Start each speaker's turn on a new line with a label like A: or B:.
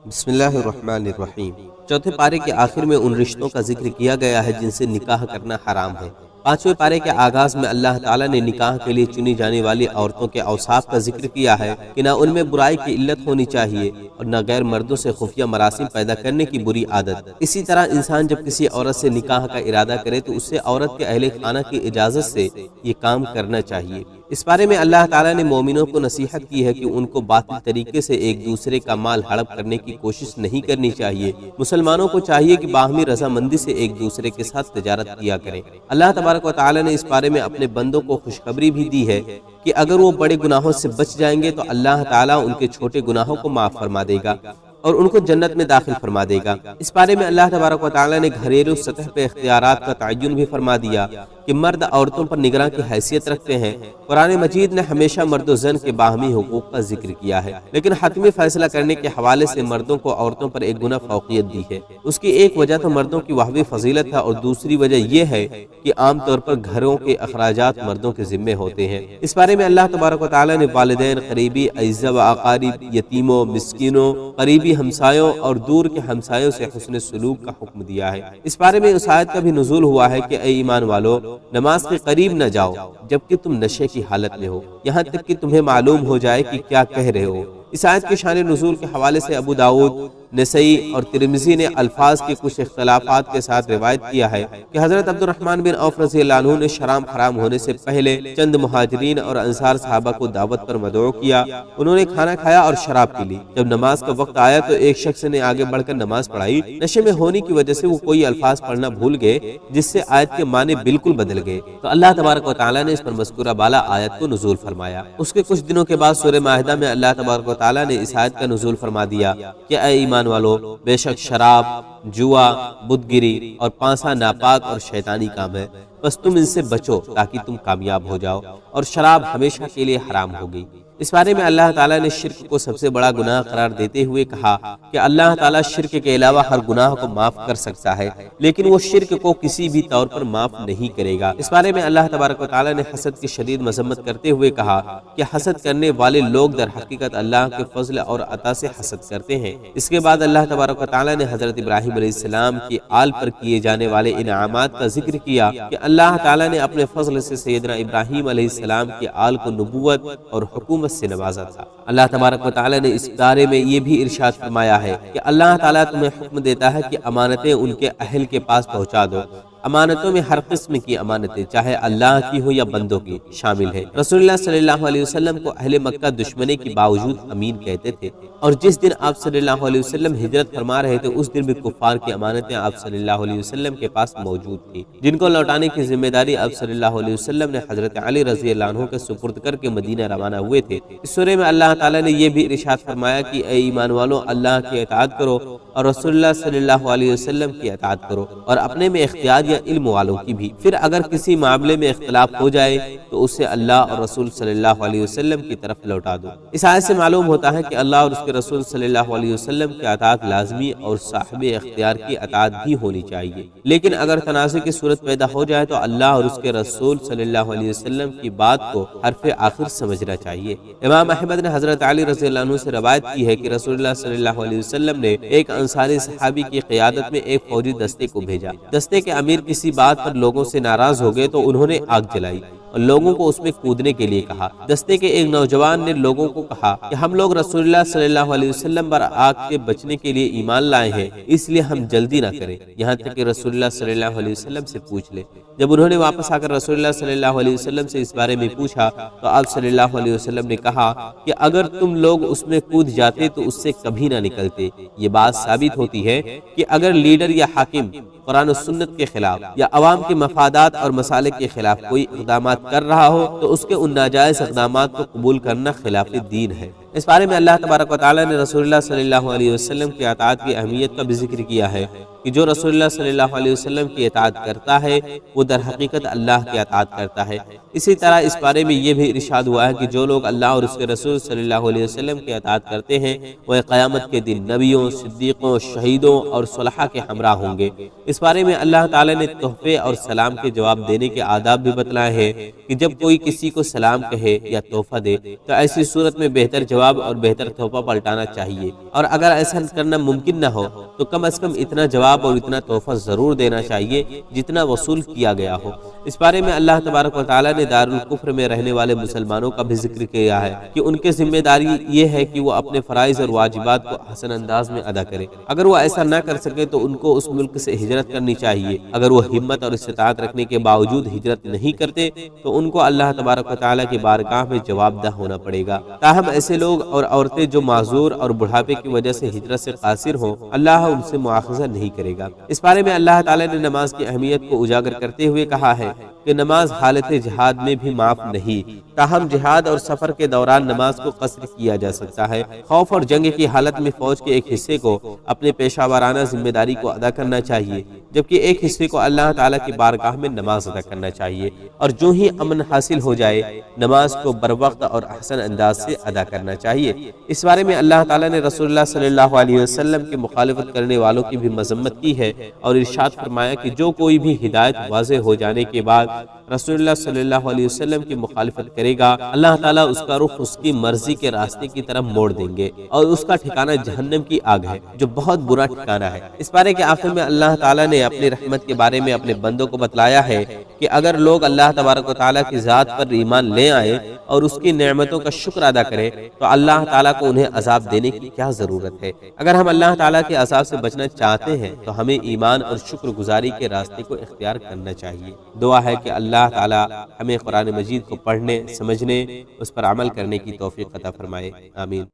A: بسم اللہ الرحمن الرحیم۔ چوتھے پارے کے آخر میں ان رشتوں کا ذکر کیا گیا ہے جن سے نکاح کرنا حرام ہے۔ پانچویں پارے کے آغاز میں اللہ تعالیٰ نے نکاح کے لیے چنی جانے والی عورتوں کے اوصاف کا ذکر کیا ہے کہ نہ ان میں برائی کی علت ہونی چاہیے اور نہ غیر مردوں سے خفیہ مراسم پیدا کرنے کی بری عادت۔ اسی طرح انسان جب کسی عورت سے نکاح کا ارادہ کرے تو اسے عورت کے اہل خانہ کی اجازت سے یہ کام کرنا چاہیے۔ اس بارے میں اللہ تعالیٰ نے مومنوں کو نصیحت کی ہے کہ ان کو باطل طریقے سے ایک دوسرے کا مال ہڑپ کرنے کی کوشش نہیں کرنی چاہیے۔ مسلمانوں کو چاہیے کہ باہمی رضامندی سے ایک دوسرے کے ساتھ تجارت کیا کریں۔ اللہ تبارک و تعالیٰ نے اس بارے میں اپنے بندوں کو خوشخبری بھی دی ہے کہ اگر وہ بڑے گناہوں سے بچ جائیں گے تو اللہ تعالیٰ ان کے چھوٹے گناہوں کو معاف فرما دے گا اور ان کو جنت میں داخل فرما دے گا۔ اس بارے میں اللہ تبارک و تعالیٰ نے گھریلو سطح پہ اختیارات کا تعین بھی فرما دیا کہ مرد عورتوں پر نگراں کی حیثیت رکھتے ہیں۔ قرآن مجید نے ہمیشہ مرد و زن کے باہمی حقوق کا ذکر کیا ہے، لیکن حتمی فیصلہ کرنے کے حوالے سے مردوں کو عورتوں پر ایک گنا فوقیت دی ہے۔ اس کی ایک وجہ تو مردوں کی واہوی فضیلت ہے اور دوسری وجہ یہ ہے کہ عام طور پر گھروں کے اخراجات مردوں کے ذمے ہوتے ہیں۔ اس بارے میں اللہ تبارک و تعالیٰ نے والدین، قریبی، اعزہ و اقارب، یتیموں، مسکینوں، قریبی ہمسایوں اور دور کے ہمسایوں سے حسن سلوک کا حکم دیا ہے۔ اس بارے میں اس آیت کا بھی نزول ہوا ہے کہ اے ایمان والو، نماز کے قریب نہ جاؤ جبکہ تم نشے کی حالت میں ہو، یہاں تک کہ تمہیں معلوم ہو جائے کہ کیا کہہ رہے ہو۔ اس آیت کے شان نزول کے حوالے سے ابو داؤد، نسائی اور ترمذی نے الفاظ کے کچھ اختلافات کے ساتھ روایت کیا ہے کہ حضرت عبد الرحمن بن عوف رضی اللہ عنہ نے شراب حرام ہونے سے پہلے چند مہاجرین اور انصار صحابہ کو دعوت پر مدعو کیا۔ انہوں نے کھانا کھایا اور شراب پی لی۔ جب نماز کا وقت آیا تو ایک شخص نے آگے بڑھ کر نماز پڑھائی۔ نشے میں ہونے کی وجہ سے وہ کوئی الفاظ پڑھنا بھول گئے جس سے آیت کے معنی بالکل بدل گئے، تو اللہ تبارک و تعالیٰ نے اس پر مذکورہ بالا آیت کو نزول فرمایا۔ اس کے کچھ دنوں کے بعد سورہ مائدہ میں اللہ تبارک و تعالیٰ نے اس آیت کا نزول فرما دیا کہ اے ایمان والو، بے شک شراب، جوا، بت گری اور پانسا ناپاک اور شیطانی کام ہے، بس تم ان سے بچو تاکہ تم کامیاب ہو جاؤ، اور شراب ہمیشہ کے لیے حرام ہوگی۔ اس بارے میں اللہ تعالیٰ نے شرک کو سب سے بڑا گناہ قرار دیتے ہوئے کہا کہ اللہ تعالیٰ شرک کے علاوہ ہر گناہ کو معاف کر سکتا ہے، لیکن وہ شرک کو کسی بھی طور پر معاف نہیں کرے گا۔ اس بارے میں اللہ تبارک و تعالیٰ نے حسد کی شدید مذمت کرتے ہوئے کہا کہ حسد کرنے والے لوگ در حقیقت اللہ کے فضل اور عطا سے حسد کرتے ہیں۔ اس کے بعد اللہ تبارک و تعالیٰ نے حضرت ابراہیم علیہ السلام کی آل پر کیے جانے والے انعامات کا ذکر کیا کہ اللہ تعالیٰ نے اپنے فضل سے سیدنا ابراہیم علیہ السلام کی آل کو نبوت اور حکومت سے نوازا تھا۔ اللہ تبارک و تعالیٰ نے اس بارے میں یہ بھی ارشاد فرمایا ہے کہ اللہ تعالیٰ تمہیں حکم دیتا ہے کہ امانتیں ان کے اہل کے پاس پہنچا دو۔ امانتوں میں ہر قسم کی امانتیں، چاہے اللہ کی ہو یا بندوں کی، شامل ہے۔ رسول اللہ صلی اللہ علیہ وسلم کو اہل مکہ دشمنی کے باوجود امین کہتے تھے، اور جس دن آپ صلی اللہ علیہ وسلم ہجرت فرما رہے تھے اس دن بھی کفار کی امانتیں آپ صلی اللہ علیہ وسلم کے پاس موجود تھی، جن کو لوٹانے کی ذمہ داری آپ صلی اللہ علیہ وسلم نے حضرت علی رضی اللہ عنہ کے سپرد کر کے مدینہ روانہ ہوئے تھے۔ اس سورہ میں اللہ تعالیٰ نے یہ بھی ارشاد فرمایا کہ اے ایمان والو، اللہ کی اطاعت کرو اور رسول اللہ صلی اللہ علیہ وسلم کی اطاعت کرو، اور اپنے میں اختیار یا علم والوں کی بھی۔ پھر اگر کسی معاملے میں اختلاف ہو جائے تو اسے اللہ اور رسول صلی اللہ علیہ وسلم کی طرف لوٹا دو۔ اس آیت سے معلوم ہوتا ہے کہ اللہ اور اس کے رسول صلی اللہ علیہ وسلم کی اطاعت لازمی اور صاحب اختیار کی اطاعت بھی ہونی چاہیے، لیکن اگر تنازع کی صورت پیدا ہو جائے تو اللہ اور اس کے رسول صلی اللہ علیہ وسلم کی بات کو حرف آخر سمجھنا چاہیے۔ امام احمد نے حضرت علی رضی اللہ عنہ سے روایت کی ہے کہ رسول اللہ صلی اللہ علیہ وسلم نے ایک انصاری صحابی کی قیادت میں ایک فوجی دستے کو بھیجا۔ دستے کے امیر کسی بات پر لوگوں سے ناراض ہو گئے تو انہوں نے آگ جلائی اور لوگوں کو اس میں کودنے کے لیے کہا۔ دستے کے ایک نوجوان نے لوگوں کو کہا کہ ہم لوگ رسول اللہ صلی اللہ علیہ وسلم پر آگ کے بچنے کے لیے ایمان لائے ہیں، اس لیے ہم جلدی نہ کریں یہاں تک کہ رسول اللہ صلی اللہ علیہ وسلم سے پوچھ لیں۔ جب انہوں نے واپس آ کر رسول اللہ صلی اللہ علیہ وسلم سے اس بارے میں پوچھا تو آپ صلی اللہ علیہ وسلم نے کہا کہ اگر تم لوگ اس میں کود جاتے تو اس سے کبھی نہ نکلتے۔ یہ بات ثابت ہوتی ہے کہ اگر لیڈر یا حاکم قرآن و سنت کے خلاف یا عوام کے مفادات اور مصالح کے خلاف کوئی اقدامات کر رہا ہو تو اس کے ان ناجائز اقدامات کو قبول کرنا خلاف دین ہے۔ اس بارے میں اللہ تبارک و تعالیٰ نے رسول اللہ صلی اللہ علیہ وسلم کی اطاعت کی اہمیت کا بھی ذکر کیا ہے کہ جو رسول اللہ صلی اللہ علیہ وسلم کی اطاعت کرتا ہے وہ در حقیقت اللہ کی اطاعت کرتا ہے۔ اسی طرح اس بارے میں یہ بھی ارشاد ہوا ہے کہ جو لوگ اللہ اور اس کے رسول صلی اللہ علیہ وسلم کی اطاعت کرتے ہیں وہ قیامت کے دن نبیوں، صدیقوں، شہیدوں اور صلحاء کے ہمراہ ہوں گے۔ اس بارے میں اللہ تعالیٰ نے تحفے اور سلام کے جواب دینے کے آداب بھی بتلائے ہیں کہ جب کوئی کسی کو سلام کہے یا تحفہ دے تو ایسی صورت میں بہتر جواب جواب اور بہتر تحفہ پلٹانا چاہیے، اور اگر ایسا کرنا ممکن نہ ہو تو کم از کم اتنا جواب اور اتنا تحفہ ضرور دینا چاہیے جتنا وصول کیا گیا ہو۔ اس بارے میں اللہ تبارک و تعالیٰ نے دارالکفر میں رہنے والے مسلمانوں کا بھی ذکر کیا ہے کہ ان کے ذمہ داری یہ ہے کہ وہ اپنے فرائض اور واجبات کو حسن انداز میں ادا کرے۔ اگر وہ ایسا نہ کر سکے تو ان کو اس ملک سے ہجرت کرنی چاہیے۔ اگر وہ ہمت اور استطاعت رکھنے کے باوجود ہجرت نہیں کرتے تو ان کو اللہ تبارک و تعالیٰ کی بارگاہ میں جواب دہ ہونا پڑے گا۔ تاہم ایسے لوگ اور عورتیں جو معذور اور بڑھاپے کی وجہ سے ہجرت سے قاصر ہوں، اللہ ان سے مواخذہ نہیں کرے گا۔ اس بارے میں اللہ تعالیٰ نے نماز کی اہمیت کو اجاگر کرتے ہوئے کہا ہے کہ نماز حالت جہاد میں بھی معاف نہیں، تاہم جہاد اور سفر کے دوران نماز کو قصر کیا جا سکتا ہے۔ خوف اور جنگ کی حالت میں فوج کے ایک حصے کو اپنے پیشہ ورانہ ذمہ داری کو ادا کرنا چاہیے، جبکہ ایک حصے کو اللہ تعالیٰ کی بارگاہ میں نماز ادا کرنا چاہیے، اور جو ہی امن حاصل ہو جائے نماز کو بروقت اور احسن انداز سے ادا کرنا چاہیے۔ اس بارے میں اللہ تعالیٰ نے رسول اللہ صلی اللہ علیہ وسلم کی مخالفت کرنے والوں کی بھی مذمت کی ہے اور ارشاد فرمایا کہ جو کوئی بھی ہدایت واضح ہو جانے کے بعد رسول اللہ صلی اللہ علیہ وسلم کی مخالفت کرے گا، اللہ تعالیٰ اس کا رخ اس کی مرضی کے راستے کی طرف موڑ دیں گے، اور اس کا ٹھکانہ جہنم کی آگ ہے جو بہت برا ٹھکانہ ہے۔ اس بارے کے آخر میں اللہ تعالیٰ نے اپنی رحمت کے بارے میں اپنے بندوں کو بتلایا ہے کہ اگر لوگ اللہ تبارک و تعالیٰ کی ذات پر ایمان لے آئیں اور اس کی نعمتوں کا شکر ادا کریں تو اللہ تعالیٰ کو انہیں عذاب دینے کی کیا ضرورت ہے۔ اگر ہم اللہ تعالیٰ کے عذاب سے بچنا چاہتے ہیں تو ہمیں ایمان اور شکر گزاری کے راستے کو اختیار کرنا چاہیے۔ دعا ہے کہ اللہ تعالیٰ ہمیں قرآن مجید کو پڑھنے، سمجھنے، اس پر عمل کرنے کی توفیق عطا فرمائے، آمین۔